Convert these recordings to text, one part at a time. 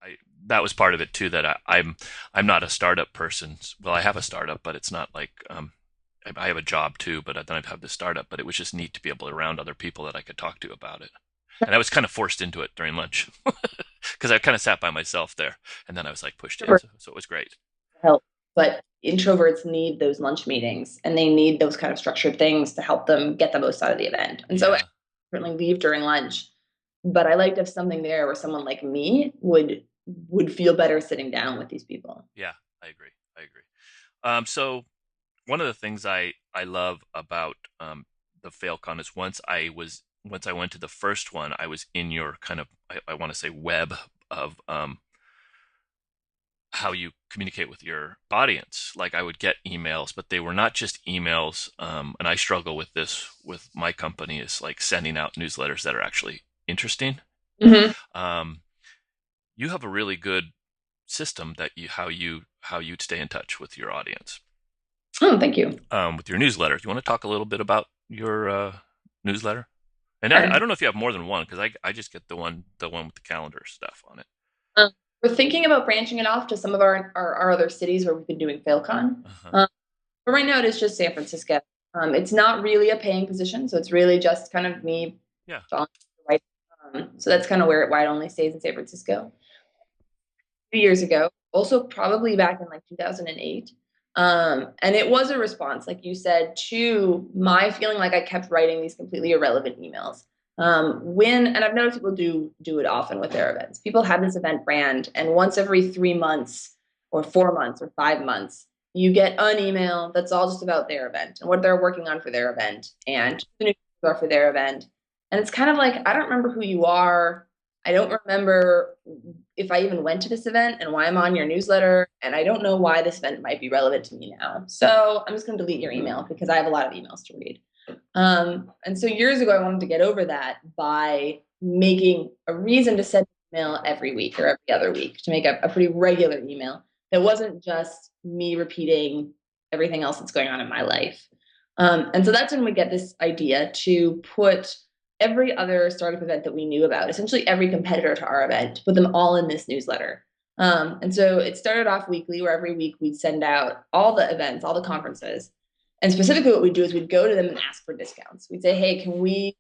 I that was part of it too. That I'm not a startup person. Well, I have a startup, but it's not like I have a job too. But then I have this startup. But it was just neat to be able to around other people that I could talk to about it. And I was kind of forced into it during lunch because I kind of sat by myself there, and then I was like pushed in. So it was great. Help. But introverts need those lunch meetings and they need those kind of structured things to help them get the most out of the event. And so I Yeah, certainly leave during lunch. But I like to have something there where someone like me would feel better sitting down with these people. yeah, I agree. I agree. So one of the things I love about the FailCon is once I went to the first one, I was in your kind of I want to say web of how you communicate with your audience. Like I would get emails, but they were not just emails. And I struggle with this with my company is like sending out newsletters that are actually interesting. Mm-hmm. Um, you have a really good system that how you'd stay in touch with your audience Oh, thank you. with your newsletter. Do you want to talk a little bit about your newsletter? And I And don't know if you have more than one because I just get the one with the calendar stuff on it. um, we're thinking about branching it off to some of our other cities where we've been doing FailCon. Uh-huh. Um, but right now it is just San Francisco. It's not really a paying position, so it's really just kind of me. Yeah. Right. So that's kind of why it only stays in San Francisco. 2 years ago, also probably back in like 2008. And it was a response, like you said, to my feeling like I kept writing these completely irrelevant emails. And I've noticed people do it often with their events. People have this event brand, and once every 3 months, or 4 months, or 5 months, you get an email that's all just about their event and what they're working on for their event and who the new people are for their event. And it's kind of like I don't remember who you are. I don't remember if I even went to this event and why I'm on your newsletter. And I don't know why this event might be relevant to me now. So I'm just going to delete your email because I have a lot of emails to read. And so years ago, I wanted to get over that by making a reason to send an email every week or every other week to make a pretty regular email that wasn't just me repeating everything else that's going on in my life. And so that's when we get this idea to put every other startup event that we knew about, essentially every competitor to our event, put them all in this newsletter. And so it started off weekly, where every week we'd send out all the events, all the conferences. And specifically, what we'd do is we'd go to them and ask for discounts. We'd say, hey, can we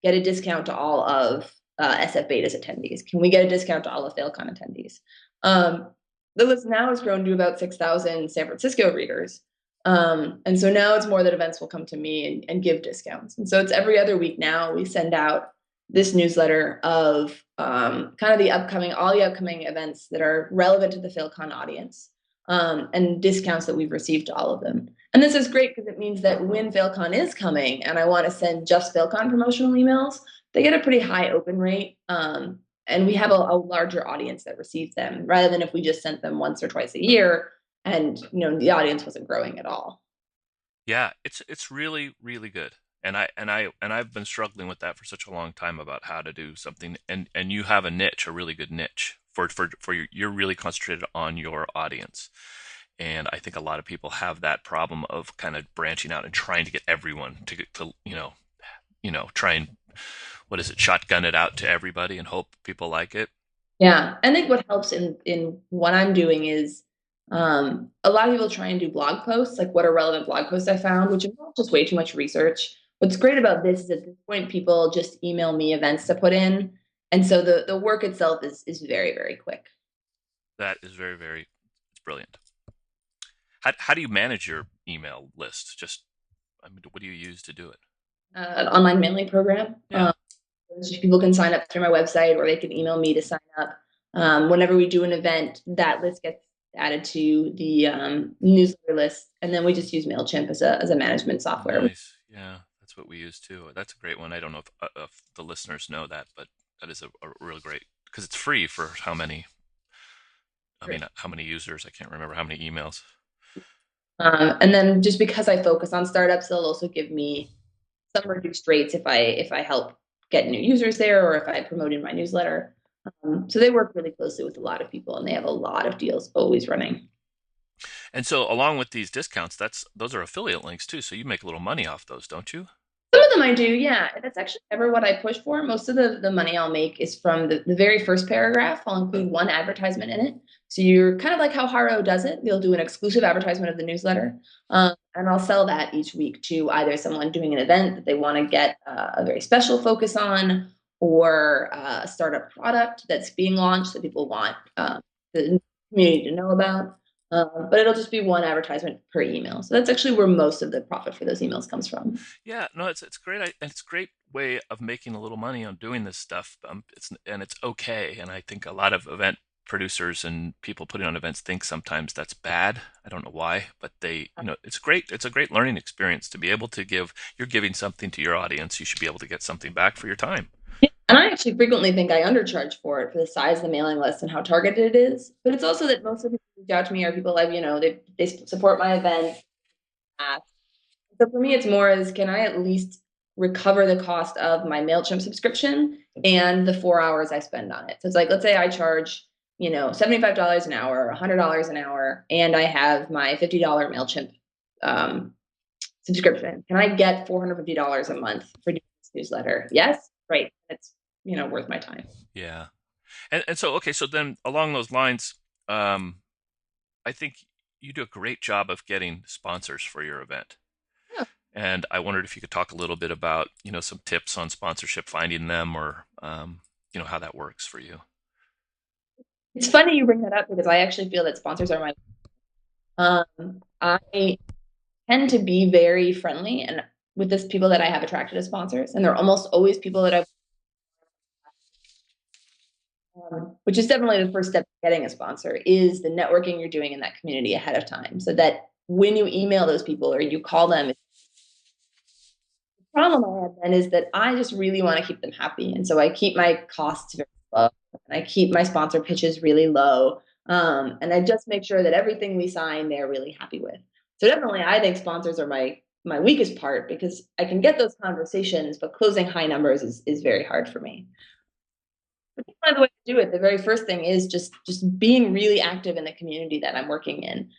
get a discount to all of SF Beta's attendees? Can we get a discount to all of FailCon attendees? Um, the list now has grown to about 6,000 San Francisco readers. And so now it's more that events will come to me and give discounts. And so it's every other week now we send out this newsletter of kind of all the upcoming events that are relevant to the PhilCon audience, and discounts that we've received to all of them. And this is great because it means that when PhilCon is coming and I want to send just PhilCon promotional emails, they get a pretty high open rate. And we have a larger audience that receives them rather than if we just sent them once or twice a year and the audience wasn't growing at all. Yeah, it's really good. And I've been struggling with that for such a long time about how to do something. And you have a niche, a really good niche for you're really concentrated on your audience. And I think a lot of people have that problem of kind of branching out and trying to get everyone to try and what is it, shotgun it out to everybody and hope people like it. Yeah, I think what helps in what I'm doing is a lot of people try and do blog posts, like what are relevant blog posts I found, which involves just way too much research. What's great about this is at this point, people just email me events to put in, and so the work itself is very very quick. That is very it's brilliant. How do you manage your email list? Just I mean, what do you use to do it? An online mailing program. Yeah, People can sign up through my website, or they can email me to sign up. Whenever we do an event, that list gets added to the newsletter list, and then we just use Mailchimp as a management software. nice. Yeah, that's what we use too. That's a great one. I don't know if the listeners know that, but that is a real great because it's free for how many? I mean, how many users? I can't remember how many emails. And then just because I focus on startups, they'll also give me some reduced rates if I help get new users there or if I promote in my newsletter. So they work really closely with a lot of people, and they have a lot of deals always running. And so, along with these discounts, those are affiliate links too. So you make a little money off those, don't you? Some of them I do, yeah. That's actually never what I push for. Most of the money I'll make is from the very first paragraph. I'll include one advertisement in it. So you're kind of like how Haro does it. They'll do an exclusive advertisement of the newsletter. And I'll sell that each week to either someone doing an event that they want to get a very special focus on, or a startup product that's being launched that people want the community to know about. But it'll just be one advertisement per email. So that's actually where most of the profit for those emails comes from. Yeah, no, it's great. It's a great way of making a little money on doing this stuff. It's okay. And I think a lot of event producers and people putting on events think sometimes that's bad. I don't know why, but it's great. It's a great learning experience to be able to give. You're giving something to your audience. You should be able to get something back for your time. And I actually frequently think I undercharge for it for the size of the mailing list and how targeted it is. But it's also that most of the people who reach out to me are people like, they support my event. So for me, it's more as, can I at least recover the cost of my MailChimp subscription and the 4 hours I spend on it? So it's like, let's say I charge, $75 an hour, $100 an hour, and I have my $50 MailChimp um, subscription. Can I get $450 a month for doing this newsletter? Yes, great. It's worth my time. Yeah. And so, okay, so then along those lines, I think you do a great job of getting sponsors for your event. Yeah. And I wondered if you could talk a little bit about, some tips on sponsorship, finding them, or, how that works for you. It's funny you bring that up because I actually feel that sponsors are my. I tend to be very friendly and with this people that I have attracted as sponsors, and they're almost always people that I've. Which is definitely the first step to getting a sponsor, is the networking you're doing in that community ahead of time, so that when you email those people or you call them, the problem I have then is that I just really want to keep them happy, and so I keep my costs very low, and I keep my sponsor pitches really low, and I just make sure that everything we sign they're really happy with. So definitely, I think sponsors are my weakest part because I can get those conversations, but closing high numbers is very hard for me. But that's not the way to do it. The very first thing is just being really active in the community that I'm working in,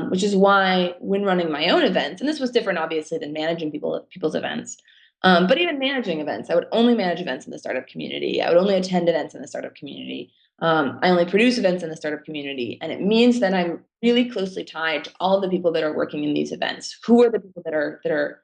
which is why when running my own events, and this was different obviously than managing people's events, but even managing events, I would only manage events in the startup community. I would only attend events in the startup community. I only produce events in the startup community, and it means that I'm really closely tied to all of the people that are working in these events. Who are the people that are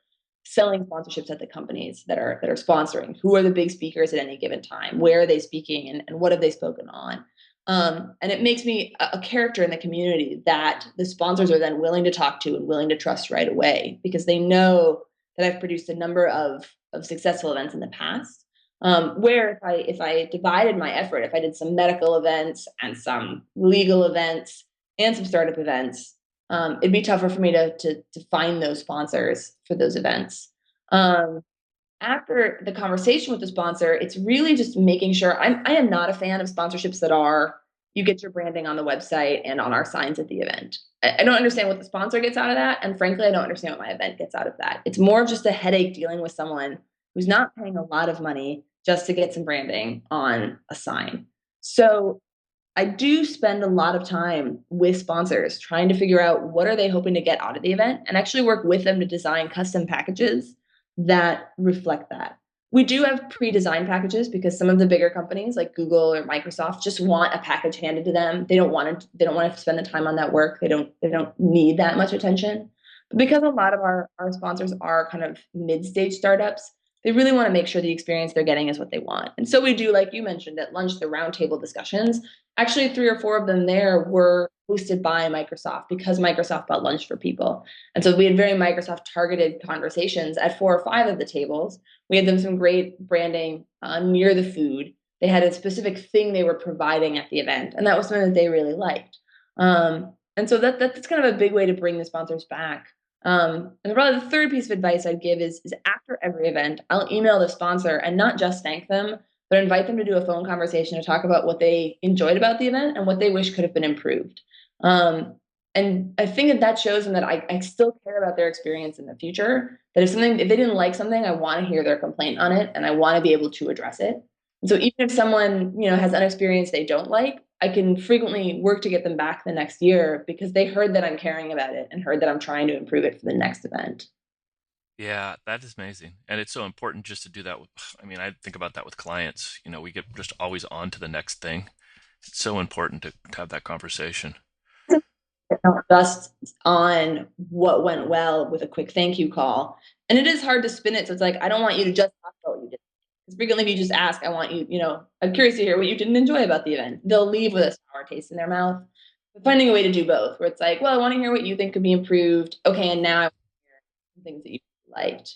selling sponsorships at the companies that are sponsoring? Who are the big speakers at any given time? Where are they speaking, and what have they spoken on? And it makes me a character in the community that the sponsors are then willing to talk to and willing to trust right away, because they know that I've produced a number of successful events in the past. Where if I divided my effort, if I did some medical events and some legal events and some startup events, it'd be tougher for me to find those sponsors for those events. Um, After the conversation with the sponsor, it's really just making sure I am not a fan of sponsorships that are, you get your branding on the website and on our signs at the event. I don't understand what the sponsor gets out of that. And frankly, I don't understand what my event gets out of that. It's more of just a headache dealing with someone who's not paying a lot of money just to get some branding on a sign. So I do spend a lot of time with sponsors trying to figure out what are they hoping to get out of the event, and actually work with them to design custom packages that reflect that. We do have pre-designed packages because some of the bigger companies like Google or Microsoft just want a package handed to them. They don't want to spend the time on that work. They don't need that much attention. But because a lot of our sponsors are kind of mid-stage startups, they really want to make sure the experience they're getting is what they want. And so we do, like you mentioned, at lunch, the roundtable discussions. Actually, 3 or 4 of them there were hosted by Microsoft because Microsoft bought lunch for people. And so we had very Microsoft targeted conversations at 4 or 5 of the tables. We had them some great branding near the food. They had a specific thing they were providing at the event, and that was something that they really liked. And so that's kind of a big way to bring the sponsors back. And probably the third piece of advice I'd give is after every event, I'll email the sponsor and not just thank them, but invite them to do a phone conversation to talk about what they enjoyed about the event and what they wish could have been improved. Um, and I think that shows them that I still care about their experience in the future. That if they didn't like something, I want to hear their complaint on it and I want to be able to address it. And so even if someone, has an experience they don't like, I can frequently work to get them back the next year because they heard that I'm caring about it and heard that I'm trying to improve it for the next event. Yeah, that is amazing. And it's so important just to do that with, I mean, I think about that with clients. You know, we get just always on to the next thing. It's so important to have that conversation. Just on what went well with a quick thank you call. And it is hard to spin it. So it's like, I don't want you to just talk about what you did. Because frequently, if you just ask, I want you, I'm curious to hear what you didn't enjoy about the event. They'll leave with a sour taste in their mouth. But finding a way to do both, where it's like, well, I want to hear what you think could be improved. Okay, and now I want to hear some things that you liked.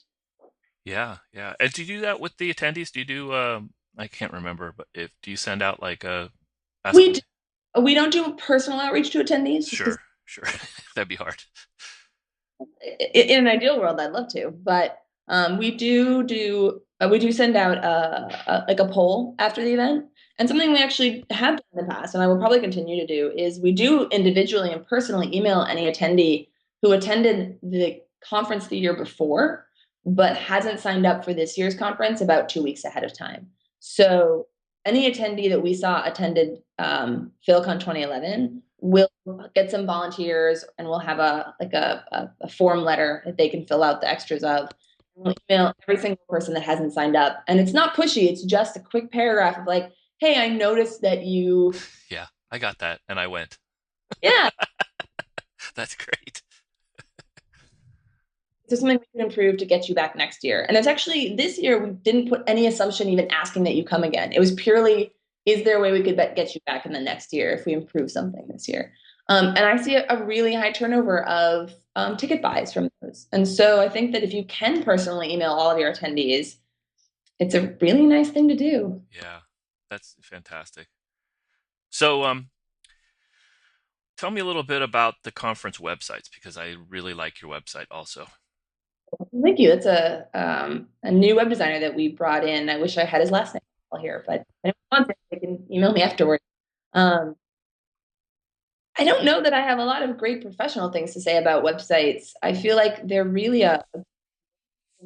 Yeah, yeah. And do you do that with the attendees? Do you do, I can't remember, but if, do you send out like a, ask We them? do, we don't do personal outreach to attendees just because Sure, sure. That'd be hard. in an ideal world, I'd love to, but we do send out like a poll after the event, and something we actually have done in the past, and I will probably continue to do, is we do individually and personally email any attendee who attended the conference the year before, but hasn't signed up for this year's conference about 2 weeks ahead of time. So any attendee that we saw attended PhilCon 2011 will get some volunteers and we'll have a form letter that they can fill out the extras of. We'll email every single person that hasn't signed up. And it's not pushy, it's just a quick paragraph of like, hey, I noticed that you, Yeah, I got that. And I went. yeah, That's great. is something we can improve to get you back next year. And it's actually this year, we didn't put any assumption even asking that you come again. It was purely, is there a way we could get you back in the next year if we improve something this year? And I see a really high turnover of ticket buys from those. And so I think that if you can personally email all of your attendees, it's a really nice thing to do. Yeah, that's fantastic. So, tell me a little bit about the conference websites because I really like your website also. Thank you. It's a new web designer that we brought in. I wish I had his last name here, but if anyone wants it, they can email me afterwards. Um, I don't know that I have a lot of great professional things to say about websites. I feel like they're really it's a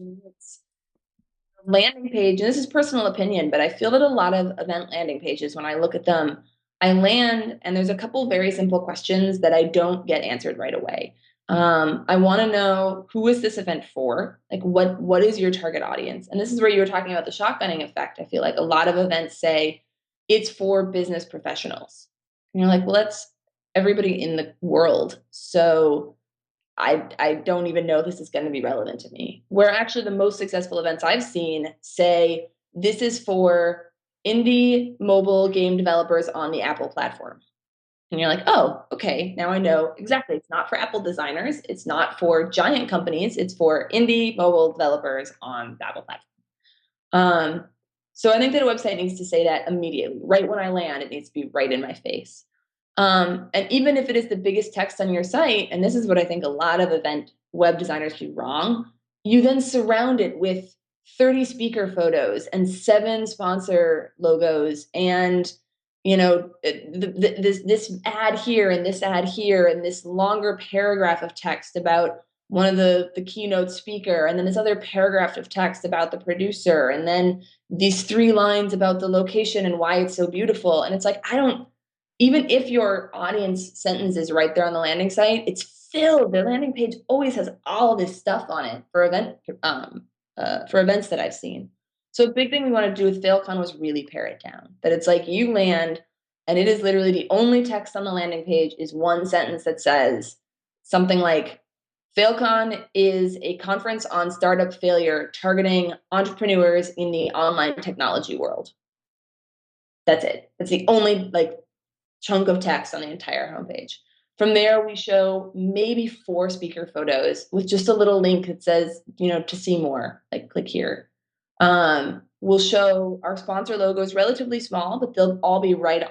landing page, and this is personal opinion, but I feel that a lot of event landing pages, when I look at them, I land and there's a couple very simple questions that I don't get answered right away. I want to know, who is this event for? Like, what is your target audience? And this is where you were talking about the shotgunning effect. I feel like a lot of events say it's for business professionals. And you're like, well, that's everybody in the world. So I don't even know this is going to be relevant to me. Where actually the most successful events I've seen say this is for indie mobile game developers on the Apple platform. And you're like, oh, okay, now I know exactly. It's not for Apple designers. It's not for giant companies. It's for indie mobile developers on the Apple platform. So I think that a website needs to say that immediately. Right when I land, it needs to be right in my face. And even if it is the biggest text on your site, and this is what I think a lot of event web designers do wrong, you then surround it with 30 speaker photos and 7 sponsor logos and this ad here and this ad here and this longer paragraph of text about one of the keynote speaker, and then this other paragraph of text about the producer, and then these 3 lines about the location and why it's so beautiful. And it's like, I don't, even if your audience sentence is right there on the landing site, it's filled. The landing page always has all this stuff on it for events that I've seen. So a big thing we want to do with PhilCon was really pare it down. That it's like you land, and it is literally the only text on the landing page is one sentence that says something like, PhilCon is a conference on startup failure targeting entrepreneurs in the online technology world. That's it. That's the only chunk of text on the entire homepage. From there, we show maybe 4 speaker photos with just a little link that says, to see more, like click here. We'll show our sponsor logos relatively small, but they'll all be right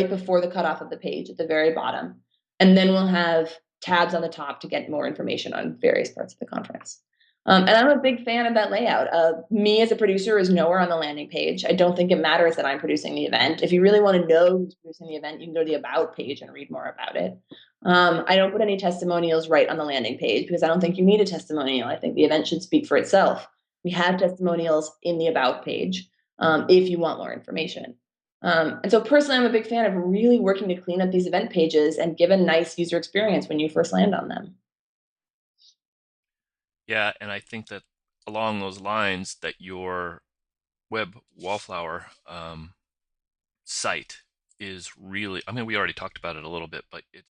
before the cutoff of the page at the very bottom. And then we'll have tabs on the top to get more information on various parts of the conference. And I'm a big fan of that layout. Me as a producer is nowhere on the landing page. I don't think it matters that I'm producing the event. If you really want to know who's producing the event, you can go to the About page and read more about it. I don't put any testimonials right on the landing page because I don't think you need a testimonial. I think the event should speak for itself. We have testimonials in the About page if you want more information. And so personally, I'm a big fan of really working to clean up these event pages and give a nice user experience when you first land on them. Yeah, and I think that along those lines that your web wallflower site is really, I mean, we already talked about it a little bit, but